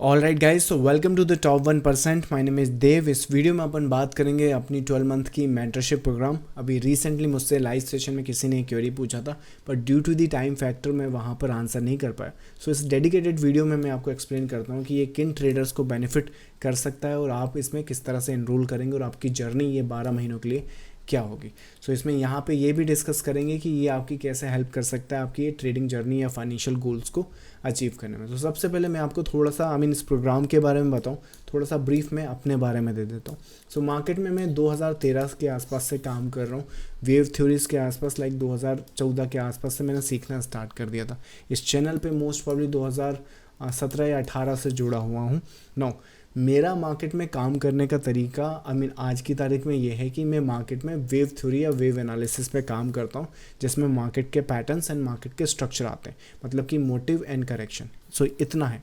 All right guys, so welcome to the top 1%। My name is Dev. इस video में अपन बात करेंगे अपनी 12 मंथ की मेंटरशिप प्रोग्राम। अभी रिसेंटली मुझसे लाइव सेशन में किसी ने क्वेरी पूछा था, but due to the time factor मैं वहाँ पर आंसर नहीं कर पाया। सो इस डेडिकेटेड वीडियो में मैं आपको एक्सप्लेन करता हूँ कि ये किन ट्रेडर्स को बेनिफिट कर सकता है और आप इसमें किस तरह से एनरोल करेंगे और आपकी जर्नी ये 12 महीनों के लिए क्या होगी। सो इसमें यहाँ पे ये भी डिस्कस करेंगे कि ये आपकी कैसे हेल्प कर सकता है आपकी ये ट्रेडिंग जर्नी या फाइनेंशियल गोल्स को अचीव करने में। तो सबसे पहले मैं आपको थोड़ा सा इस प्रोग्राम के बारे में बताऊँ, थोड़ा सा ब्रीफ में अपने बारे में दे देता हूँ। सो मार्केट में मैं 2013 के आसपास से काम कर रहा हूँ। वेव थ्योरीज के आसपास 2014 के आसपास से मैंने सीखना स्टार्ट कर दिया था। इस चैनल पे मोस्ट प्रॉब्ली 2017 या 18 से जुड़ा हुआ हूँ। नो, मेरा मार्केट में काम करने का तरीका आज की तारीख में ये है कि मैं मार्केट में वेव थ्योरी या वेव एनालिसिस पे काम करता हूँ, जिसमें मार्केट के पैटर्न्स एंड मार्केट के स्ट्रक्चर आते हैं, मतलब कि मोटिव एंड करेक्शन। सो इतना है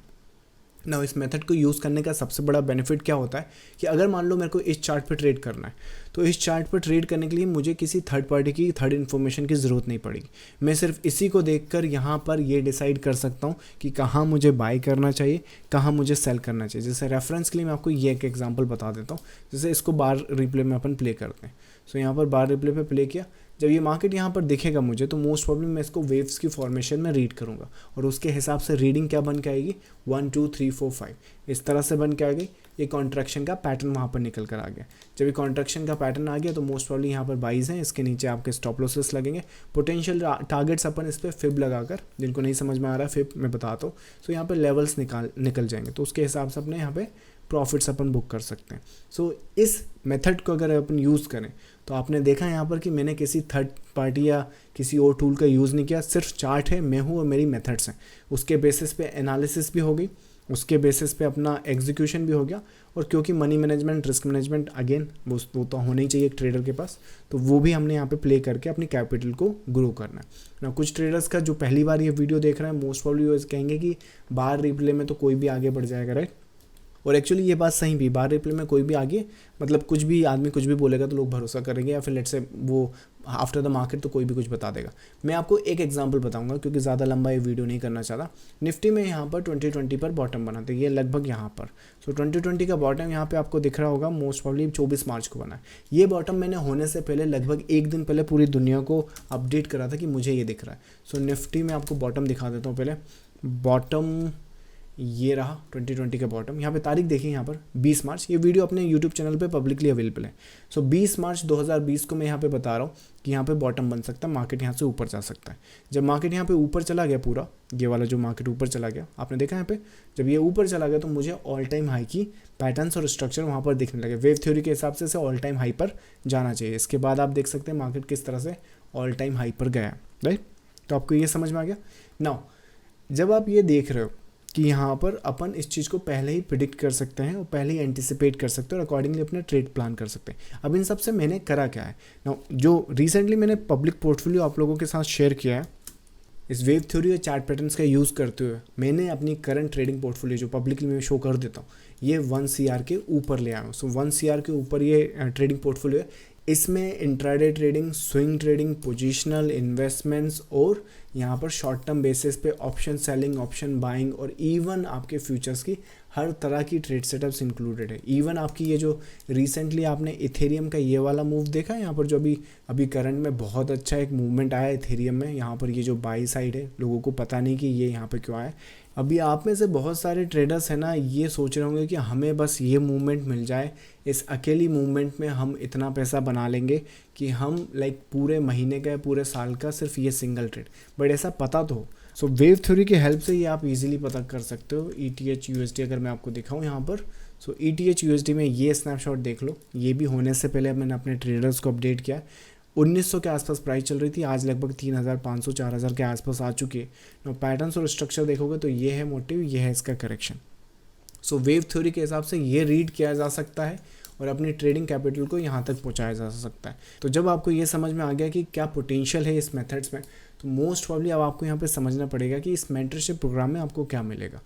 ना। इस मेथड को यूज़ करने का सबसे बड़ा बेनिफिट क्या होता है कि अगर मान लो मेरे को इस चार्ट पर ट्रेड करना है, तो इस चार्ट पर ट्रेड करने के लिए मुझे किसी थर्ड पार्टी की थर्ड इन्फॉर्मेशन की ज़रूरत नहीं पड़ेगी। मैं सिर्फ इसी को देखकर यहाँ पर ये डिसाइड कर सकता हूँ कि कहाँ मुझे बाय करना चाहिए, कहाँ मुझे सेल करना चाहिए। जैसे रेफरेंस के लिए मैं आपको ये एक एग्जांपल बता देता हूँ। जैसे इसको बार रिप्ले में अपन प्ले करते हैं। सो यहाँ पर बार रिप्ले पे प्ले किया, जब ये मार्केट यहाँ पर दिखेगा मुझे, तो मोस्ट प्रॉब्लम मैं इसको वेव्स की फॉर्मेशन में रीड करूँगा और उसके हिसाब से रीडिंग क्या बन के आएगी, 1 2 3 4 5 इस तरह से बन के आ गई। ये कॉन्ट्रैक्शन का पैटर्न वहाँ पर निकल कर आ गया। जब ये कॉन्ट्रैक्शन का पैटर्न आ गया तो मोस्ट प्रॉब्ली यहाँ पर बाइज हैं, इसके नीचे आपके स्टॉप लॉसेस लगेंगे। पोटेंशियल टारगेट्स अपन इस पर फिब लगाकर, जिनको नहीं समझ में आ रहा है फिब मैं बताता हूँ, सो यहाँ पर लेवल्स निकल जाएंगे, तो उसके हिसाब से अपने यहाँ पे प्रॉफिट्स अपन बुक कर सकते हैं। सो इस मेथड को अगर अपन यूज़ करें तो आपने देखा यहाँ पर कि मैंने किसी थर्ड पार्टी या किसी और टूल का यूज़ नहीं किया। सिर्फ चार्ट है, मैं हूँ और मेरी मेथड्स हैं। उसके बेसिस पे एनालिसिस भी हो गई, उसके बेसिस पे अपना एग्जीक्यूशन भी हो गया। और क्योंकि money management, risk management again वो तो होना ही चाहिए एक ट्रेडर के पास, तो वो भी हमने यहाँ पे प्ले करके अपनी कैपिटल को ग्रो करना है ना। कुछ ट्रेडर्स का जो पहली बार ये वीडियो देख रहे हैं, मोस्ट प्रॉब्ली वो कहेंगे कि बार रिप्ले में तो कोई भी आगे बढ़ जाएगा, राइट। और एक्चुअली ये बात सही भी, बार रिप्ले में कोई भी आगे, मतलब कुछ भी आदमी कुछ भी बोलेगा तो लोग भरोसा करेंगे, या फिर लेट से वो आफ्टर द मार्केट तो कोई भी कुछ बता देगा। मैं आपको एक एग्जांपल बताऊंगा क्योंकि ज़्यादा लंबा ये वीडियो नहीं करना चाहता। निफ्टी में यहाँ पर 2020 पर बॉटम बना था, ये लगभग यहाँ पर। सो 2020 का बॉटम यहाँ पे आपको दिख रहा होगा, मोस्ट प्रॉब्ली 24 मार्च को बना है। ये बॉटम मैंने होने से पहले लगभग एक दिन पहले पूरी दुनिया को अपडेट करा था कि मुझे ये दिख रहा है। सो निफ्टी में आपको बॉटम दिखा देता हूँ पहले। बॉटम ये रहा 2020 का बॉटम। यहाँ पे तारीख देखिए, यहाँ पर 20 मार्च। ये वीडियो अपने यूट्यूब चैनल पे पब्लिकली अवेलेबल है। सो 20 मार्च 2020 को मैं यहाँ पे बता रहा हूँ कि यहाँ पे बॉटम बन सकता है, मार्केट यहाँ से ऊपर जा सकता है। जब मार्केट यहाँ पे ऊपर चला गया, पूरा ये वाला जो मार्केट ऊपर चला गया, आपने देखा यहाँ पे जब ये ऊपर चला गया तो मुझे ऑल टाइम हाई की पैटर्न्स और स्ट्रक्चर वहाँ पर दिखने लगे। वेव थ्योरी के हिसाब से ऑल टाइम हाई पर जाना चाहिए। इसके बाद आप देख सकते हैं मार्केट किस तरह से ऑल टाइम हाई पर गया, राइट। तो आपको ये समझ में आ गया नाउ। जब आप ये देख रहे हो कि यहाँ पर अपन इस चीज़ को पहले ही प्रिडिक्ट कर सकते हैं और पहले ही एंटिसिपेट कर सकते हैं और अकॉर्डिंगली अपने ट्रेड प्लान कर सकते हैं। अब इन सब से मैंने करा क्या है ना, जो रिसेंटली मैंने पब्लिक पोर्टफोलियो आप लोगों के साथ शेयर किया है, इस वेव थ्योरी और चार्ट पैटर्न्स का यूज़ करते हुए मैंने अपनी करंट ट्रेडिंग पोर्टफोलियो जो पब्लिकली मैं शो कर देता हूँ, ये 1 CR के ऊपर ले आया हूँ। सो 1 CR के ऊपर ये ट्रेडिंग पोर्टफोलियो है। इसमें intraday trading, swing trading, positional investments और यहाँ पर शॉर्ट टर्म बेसिस पे ऑप्शन सेलिंग, ऑप्शन बाइंग और इवन आपके फ्यूचर्स की हर तरह की ट्रेड सेटअप्स इंक्लूडेड है। इवन आपकी ये जो रिसेंटली आपने इथेरियम का ये वाला मूव देखा है, यहाँ पर जो अभी करंट में बहुत अच्छा एक मूवमेंट आया है इथेरियम में। यहाँ पर ये जो बाई साइड है, लोगों को पता नहीं कि ये यहाँ पर क्यों आया। अभी आप में से बहुत सारे ट्रेडर्स हैं ना, ये सोच रहे होंगे कि हमें बस ये मूवमेंट मिल जाए, इस अकेली मूवमेंट में हम इतना पैसा बना लेंगे कि हम पूरे महीने का, पूरे साल का सिर्फ ये सिंगल ट्रेड, बट ऐसा पता तो हो। सो वेव थ्योरी की हेल्प से ये आप इजीली पता कर सकते हो। ETH USD अगर मैं आपको दिखाऊं यहाँ पर, सो ETH USD में ये स्नैपशॉट देख लो। ये भी होने से पहले मैंने अपने ट्रेडर्स को अपडेट किया। 1900 के आसपास प्राइस चल रही थी, आज लगभग 3500 4000 के आसपास आ चुकी है ना। पैटर्न्स और स्ट्रक्चर देखोगे तो ये है मोटिव, ये है इसका करेक्शन। सो वेव थ्योरी के हिसाब से ये रीड किया जा सकता है और अपनी ट्रेडिंग कैपिटल को यहाँ तक पहुँचाया जा सकता है। तो जब आपको ये समझ में आ गया कि क्या पोटेंशियल है इस मेथड्स में, तो मोस्ट प्रॉब्ली अब आपको यहाँ पे समझना पड़ेगा कि इस मेंटरशिप प्रोग्राम में आपको क्या मिलेगा।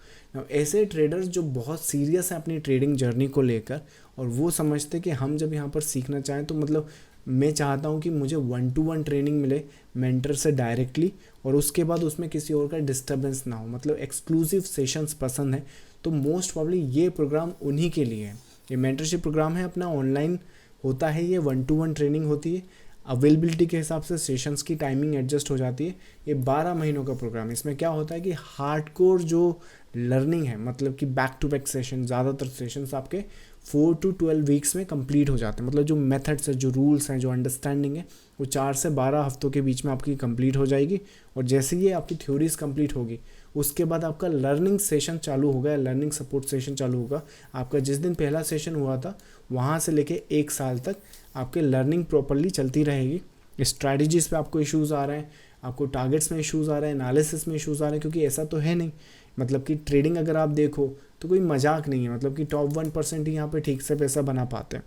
ऐसे ट्रेडर्स जो बहुत सीरियस हैं अपनी ट्रेडिंग जर्नी को लेकर और वो समझते कि हम जब यहाँ पर सीखना चाहें तो मतलब मैं चाहता हूँ कि मुझे 1-to-1 ट्रेनिंग मिले मेंटर से डायरेक्टली और उसके बाद उसमें किसी और का डिस्टर्बेंस ना हो, मतलब एक्सक्लूसिव सेशंस पसंद है, तो मोस्ट प्रॉब्ली ये प्रोग्राम उन्हीं के लिए है। ये मेंटरशिप प्रोग्राम है अपना ऑनलाइन होता है, ये 1-to-1 ट्रेनिंग होती है, अवेलेबिलिटी के हिसाब से सेशंस की टाइमिंग एडजस्ट हो जाती है। ये 12 महीनों का प्रोग्राम है। इसमें क्या होता है कि हार्डकोर जो लर्निंग है, मतलब कि बैक टू बैक सेशन, ज़्यादातर सेशंस आपके 4 to 12 वीक्स में कंप्लीट हो जाते हैं। मतलब जो मेथड्स है, जो रूल्स हैं, जो अंडरस्टैंडिंग है, वो 4 से 12 हफ्तों के बीच में आपकी कंप्लीट हो जाएगी। और जैसे ही आपकी थ्योरीज कंप्लीट होगी, उसके बाद आपका लर्निंग सेशन चालू होगा, लर्निंग सपोर्ट सेशन चालू होगा। आपका जिस दिन पहला सेशन हुआ था वहाँ से लेके 1 साल तक आपके लर्निंग प्रॉपरली चलती रहेगी। स्ट्रैटेजीज़ पे आपको इश्यूज़ आ रहे हैं, आपको टारगेट्स में इश्यूज़ आ रहे हैं, एनालिसिस में इश्यूज़ आ रहे हैं, क्योंकि ऐसा तो है नहीं, मतलब कि ट्रेडिंग अगर आप देखो तो कोई मजाक नहीं है। मतलब कि टॉप 1% ही यहाँ पे ठीक से पैसा बना पाते हैं।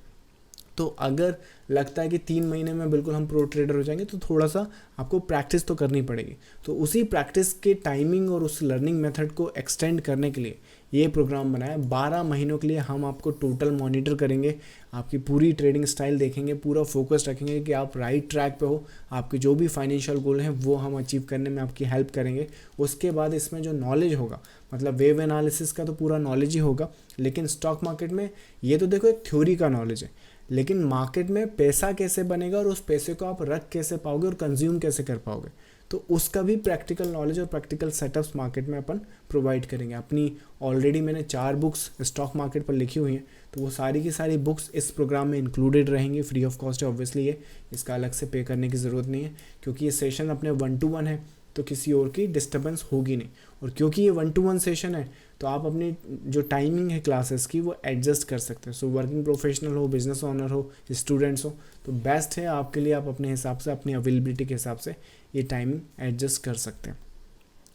तो अगर लगता है कि 3 महीने में बिल्कुल हम प्रो ट्रेडर हो जाएंगे, तो थोड़ा सा आपको प्रैक्टिस तो करनी पड़ेगी। तो उसी प्रैक्टिस के टाइमिंग और उस लर्निंग मेथड को एक्सटेंड करने के लिए ये प्रोग्राम बनाया। 12 महीनों के लिए हम आपको टोटल मॉनिटर करेंगे, आपकी पूरी ट्रेडिंग स्टाइल देखेंगे, पूरा फोकस रखेंगे कि आप राइट ट्रैक पे हो, आपके जो भी फाइनेंशियल गोल हैं वो हम अचीव करने में आपकी हेल्प करेंगे। उसके बाद इसमें जो नॉलेज होगा, मतलब वेव एनालिसिस का तो पूरा नॉलेज ही होगा, लेकिन स्टॉक मार्केट में ये तो देखो एक थ्योरी का नॉलेज है, लेकिन मार्केट में पैसा कैसे बनेगा और उस पैसे को आप रख कैसे पाओगे और कंज्यूम कैसे कर पाओगे, तो उसका भी प्रैक्टिकल नॉलेज और प्रैक्टिकल सेटअप्स मार्केट में अपन प्रोवाइड करेंगे। अपनी ऑलरेडी मैंने 4 बुक्स स्टॉक मार्केट पर लिखी हुई हैं, तो वो सारी की सारी बुक्स इस प्रोग्राम में इंक्लूडेड रहेंगी, फ्री ऑफ कॉस्ट है ऑब्वियसली। ये इसका अलग से पे करने की ज़रूरत नहीं है, क्योंकि ये सेशन अपने 1-to-1 है, तो किसी और की डिस्टर्बेंस होगी नहीं। और क्योंकि ये 1-to-1 सेशन है, तो आप अपनी जो टाइमिंग है क्लासेस की वो एडजस्ट कर सकते हैं। सो वर्किंग प्रोफेशनल हो, बिजनेस ओनर हो, स्टूडेंट्स हो, तो बेस्ट है आपके लिए, आप अपने हिसाब से, अपनी अवेलेबिलिटी के हिसाब से ये टाइमिंग एडजस्ट कर सकते हैं।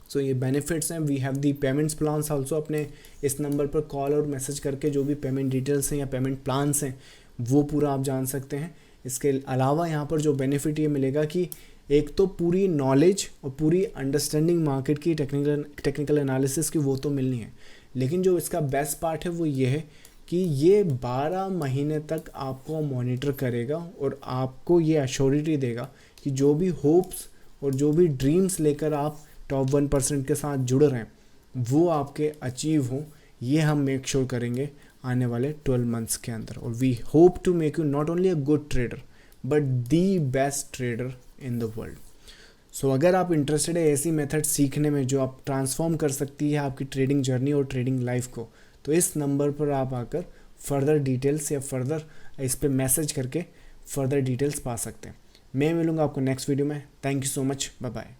सो ये बेनिफिट्स हैं। We have the payments plans also. अपने इस नंबर पर कॉल और मैसेज करके जो भी पेमेंट डिटेल्स हैं या पेमेंट प्लान्स हैं वो पूरा आप जान सकते हैं। इसके अलावा यहाँ पर जो बेनिफिट ये मिलेगा कि एक तो पूरी नॉलेज और पूरी अंडरस्टैंडिंग मार्केट की, टेक्निकल एनालिसिस की, वो तो मिलनी है, लेकिन जो इसका बेस्ट पार्ट है वो ये है कि ये 12 महीने तक आपको मॉनिटर करेगा और आपको ये एश्योरिटी देगा कि जो भी होप्स और जो भी ड्रीम्स लेकर आप टॉप 1% के साथ जुड़ रहे हैं वो आपके अचीव हों। ये हम मेक श्योर करेंगे आने वाले 12 मंथ्स के अंदर। और we hope to make you not only a good trader but the best trader in the world. So अगर आप इंटरेस्टेड है ऐसी मेथड सीखने में जो आप ट्रांसफॉर्म कर सकती है आपकी ट्रेडिंग जर्नी और ट्रेडिंग लाइफ को, तो इस नंबर पर आप आकर फर्दर डिटेल्स या फर्दर इस पर मैसेज करके फर्दर डिटेल्स पा सकते हैं। मैं मिलूँगा आपको नेक्स्ट वीडियो में। Thank you so much, bye bye.